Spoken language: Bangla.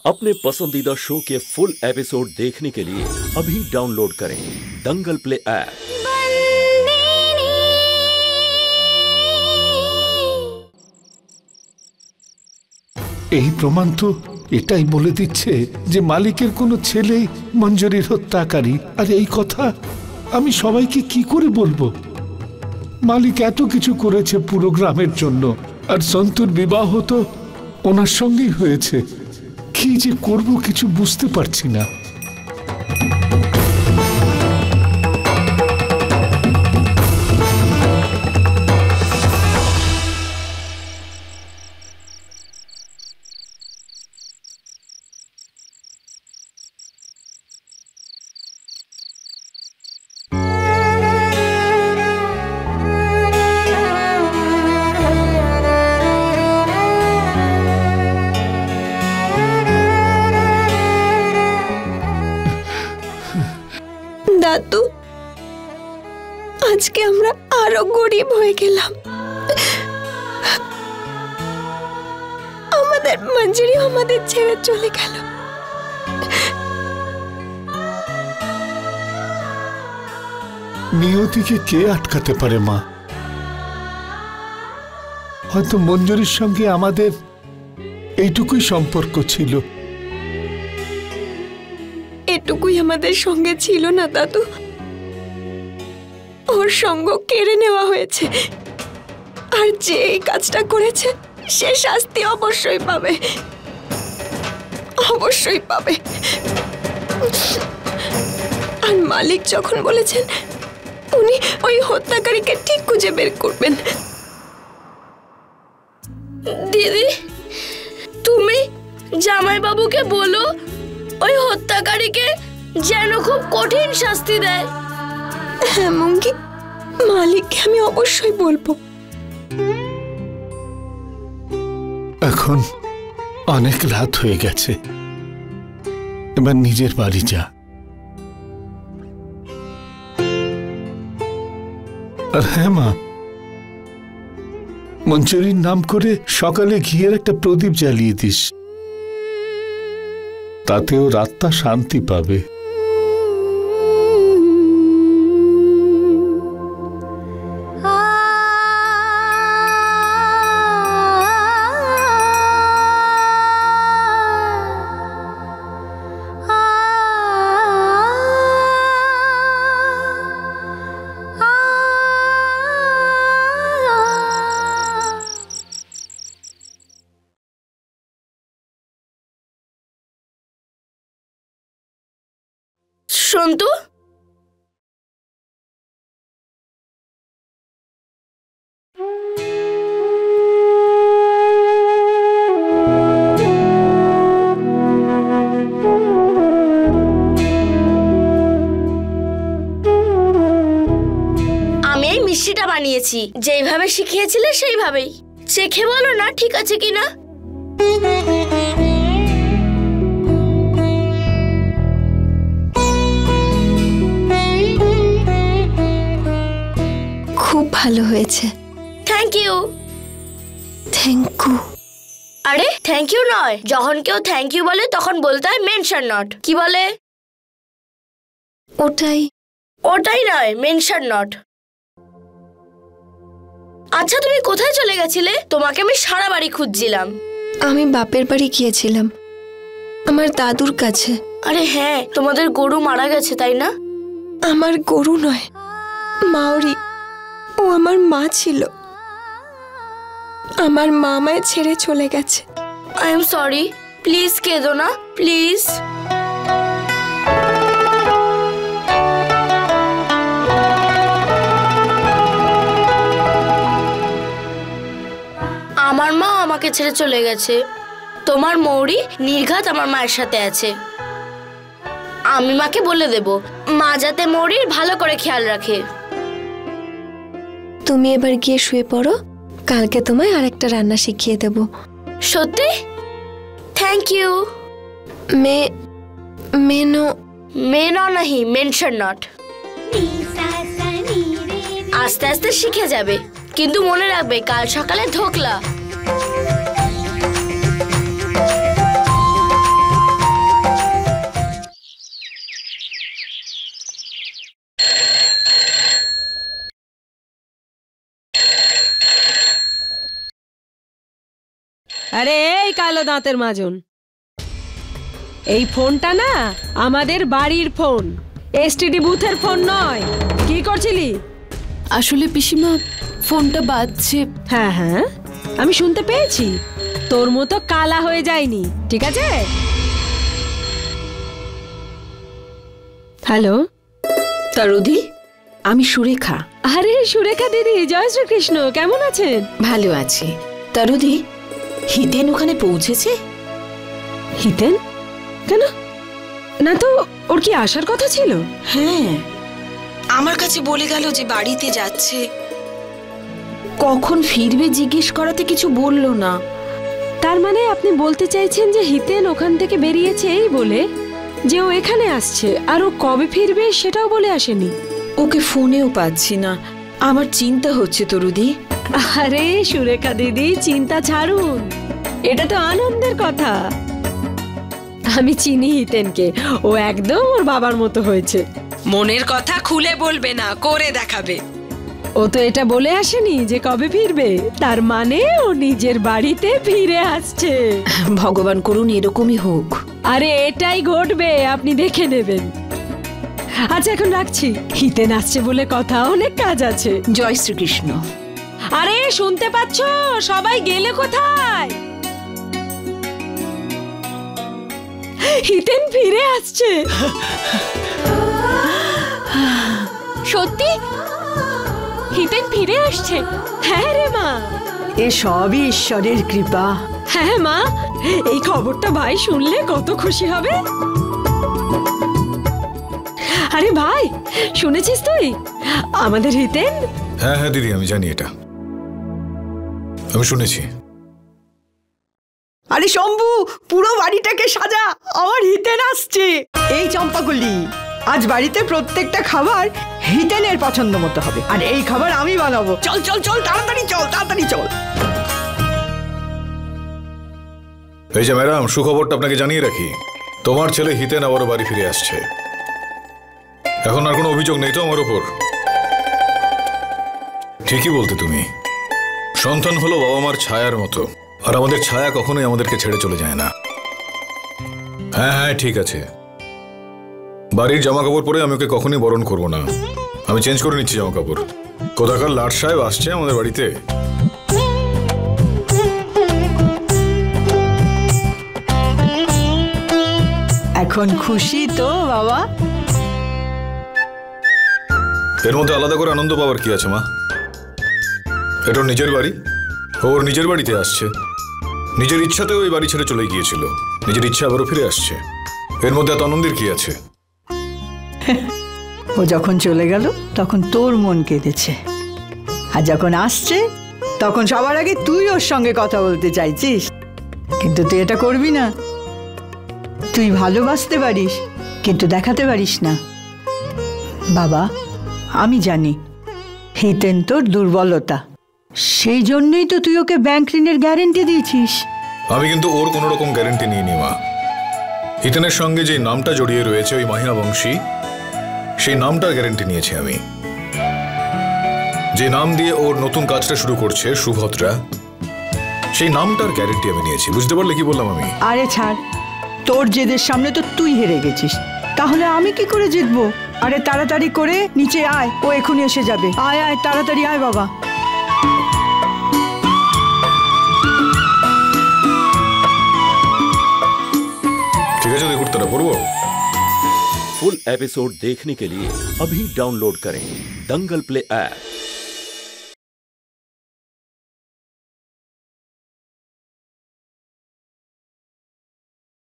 अपने पसंदीदा शो के फुल एपिसोड देखने के लिए अभी डाउनलोड करें दंगल प्ले ऐप। এই প্রমাণ তো এটাই বলে দিচ্ছে যে মালিকের কোনো ছেলেই মঞ্জুরির হত্যাকারী। আর এই কথা আমি সবাইকে কি করে বলবো? মালিক এত কিছু করেছে পুরো গ্রামের জন্য, আর সন্তুর বিবাহ তো ওনার সঙ্গেই হয়েছে। কি যে করব কিছু বুঝতে পারছি না। দাদু, আজকে আমরা আরো গরিব হয়ে গেলাম। আমাদের মঞ্জুরি আমাদের ছেড়ে চলে গেল। নিয়তিকে কে আটকাতে পারে মা? হয়তো মঞ্জুরির সঙ্গে আমাদের এইটুকুই সম্পর্ক ছিল। এটুকুই আমাদের সঙ্গে ছিল না দাদু, ওর সঙ্গ কেড়ে নেওয়া হয়েছে। আর যে এই কাজটা করেছে সে শাস্তি অবশ্যই পাবে, অবশ্যই পাবে। আর মালিক যখন বলেছেন উনি ওই হত্যাকারীকে ঠিক খুঁজে বের করবেন। দিদি, তুমি জামাইবাবুকে বলো ওই হত্যাকারীকে যেন খুব কঠিন শাস্তি দেয়। হ্যাঁ মঙ্গি, মালিককে আমি অবশ্যই বলবো। এখন অনেক রাত হয়ে গেছে, এবার নিজের বাড়ি যা। আর হ্যাঁ মা, মঞ্জুরির নাম করে সকালে ঘিয়ের একটা প্রদীপ জ্বালিয়ে দিস, তাতেও রাতটা শান্তি পাবে। সন্তু, আমি এই মিষ্টিটা বানিয়েছি, যেইভাবে শিখিয়েছিলে সেইভাবেই। চেখে বলো না ঠিক আছে কিনা। খুব ভালো হয়েছে। Thank you. Thank you. আরে থ্যাংক ইউ নয়, যখন কেউ থ্যাংক ইউ বলে তখন বলতে হয় মেনশন নট। কি বলে? ওটাই নয়, মেনশন নট। আচ্ছা, তুমি কোথায় চলে গেছিলে? তোমাকে আমি সারা বাড়ি খুঁজছিলাম। আমি বাপের বাড়ি গিয়েছিলাম, আমার দাদুর কাছে। আরে হ্যাঁ, তোমাদের গরু মারা গেছে তাই না? আমার গরু নয়, মাওরি। ও আমার মা ছিল। আমার মা আমায় ছেড়ে চলে গেছে। আই এম সরি, প্লিজ কেঁদো না, প্লিজ। আমার মা আমাকে ছেড়ে চলে গেছে। তোমার মৌরি নির্ঘাত আমার মায়ের সাথে আছে। আমি মাকে বলে দেব, মা যাতে মৌরির ভালো করে খেয়াল রাখে। তুমি এবার গিয়ে শুয়ে পড়ো, কালকে তোমায় আরেকটা রান্না শিখিয়ে দেব। সত্যি? Thank you. মেনো নাহি, মেনশন নট। আস্তে আস্তে শিখে যাবে, কিন্তু মনে রাখবে কাল সকালে ধোকলা। আরে এই কালো দাঁতের মাজন, এই ফোনটা না আমাদের বাড়ির ফোন, এসটিডি বুথের ফোন নয়। কি করছিলি? আসলে পিসিমা ফোনটা বাজছে। হ্যাঁ হ্যাঁ, আমি শুনতে পেয়েছি। তোর মতো কালা হয়ে যায়নি, ঠিক আছে? হ্যালো তরুধি, আমি সুরেখা। আরে সুরেখা দিদি, জয় শ্রীকৃষ্ণ, কেমন আছেন? ভালো আছি। তরুধি, হিতেন ওখানে পৌঁছেছে? হিতেন? কেন? না তো, ওর কি আসার কথা ছিল? হ্যাঁ, আমার কাছে বলে গেল যে বাড়িতে যাচ্ছে। কখন ফিরবে জিজ্ঞেস করাতে কিছু বলল না। তার মানে আপনি বলতে চাইছেন যে হিতেন ওখান থেকে বেরিয়েছে এই বলে যে ও এখানে আসছে, আর ও কবে ফিরবে সেটাও বলে আসেনি? ওকে ফোনেও পাচ্ছি না, আমার চিন্তা হচ্ছে তরুধি। আরে সুরেখা দিদি, চিন্তা ছাড়ুন, এটা তো আনন্দের কথা। আমি চিনি হিতেনকে, ও একদম ওর বাবার মতো হয়েছে। মনের কথা খুলে বলবে না, করে দেখাবে। ও তো এটা বলে আসেনি যে কবে ফিরবে, তার মানে ও নিজের বাড়িতে ফিরে আসছে। ভগবান করুন এরকমই হোক। আরে এটাই ঘটবে, আপনি দেখে নেবেন। আচ্ছা এখন রাখছি, হিতেন আসছে বলে কথা, অনেক কাজ আছে। জয় শ্রীকৃষ্ণ। আরে শুনতে পাচ্ছ? সবাই গেলে কোথায়? হিতেন ফিরে আসছে। সত্যি হিতেন ফিরে আসছে? হ্যাঁ রে মা, এ সবই ঈশ্বরের কৃপা। হ্যাঁ মা, এই খবরটা ভাই শুনলে কত খুশি হবে। আরে ভাই, শুনেছিস তুই আমাদের হিতেন? হ্যাঁ হ্যাঁ দিদি, আমি জানি, এটা আমি শুনেছি। আরে শম্ভু, পুরো বাড়িটাকে সাজা, আমার হিতেন আসছে। এই চম্পাকলি, আজ বাড়িতে প্রত্যেকটা খাবার হিতেনের পছন্দ মতো হবে, আর এই খাবার আমি বানাবো। চল চল চল, তাড়াতাড়ি চল, তাড়াতাড়ি চল। এই যে ম্যাডাম, সুখবরটা আপনাকে জানিয়ে রাখি, তোমার ছেলে হিতেন আবারও বাড়ি ফিরে আসছে। এখন আর কোনো অভিযোগ নেই তো আমার উপর? ঠিকই বলতে তুমি, সন্তান হলো বাবা মার ছায়ার মতো, আর আমাদের ছায়া কখনোই আমাদেরকে ছেড়ে চলে যায় না। হ্যাঁ হ্যাঁ ঠিক আছে, বাড়ির জামা কাপড় পরে আমি ওকে কখনই বরণ করবো না। আমি চেঞ্জ করে নিচ্ছি জামা কাপড়। কোথাকার লাট সাহেব আসছে আমাদের বাড়িতে। এখন খুশি তো বাবা? এর মধ্যে আলাদা করে আনন্দ পাওয়ার কি আছে মা? এটা ওর নিজের বাড়ি, ওর নিজের বাড়িতে আসছে। নিজের ইচ্ছাতে ওই বাড়ি ছেড়ে চলে গিয়েছিল, নিজের ইচ্ছা আবারও ফিরে আসছে। এর মধ্যে এত আনন্দের কি আছে? ও যখন চলে গেল তখন তোর মন কেঁদেছে, আর যখন আসছে তখন সবার আগে তুই ওর সঙ্গে কথা বলতে চাইছিস, কিন্তু তুই এটা করবি না। তুই ভালোবাসতে পারিস কিন্তু দেখাতে পারিস না। বাবা, আমি জানি হিতেন তোর দুর্বলতা, সেই জন্যই তো তুই ওকে ব্যাংক ঋণের গ্যারেন্টি দিয়েছিস। আমি কিন্তু ওর কোনো রকম গ্যারেন্টি নিইনি মা। হিতেনের সঙ্গে যে নামটা জড়িয়ে রয়েছে, ওই মাহিয়া বংশী, সেই নামটার গ্যারেন্টি নিয়েছি আমি। যে নাম দিয়ে ওর নতুন কাজটা শুরু করছে, সুভদ্রা, সেই নামটার গ্যারেন্টি আমি নিয়েছি। বুঝতে পারলে কি বললাম আমি? আরে ছাড়, তোর জেদের সামনে তো তুই হেরে গেছিস, তাহলে আমি কি করে জিতবো? আরে তাড়াতাড়ি করে নিচে আয়, ও এখনই এসে যাবে। আয় আয়, তাড়াতাড়ি আয় বাবা। ঠিক আছে, দেখুন তারা পড়বো। फुल एपिसोड देखने के लिए अभी डाउनलोड करें दंगल प्ले ऐप।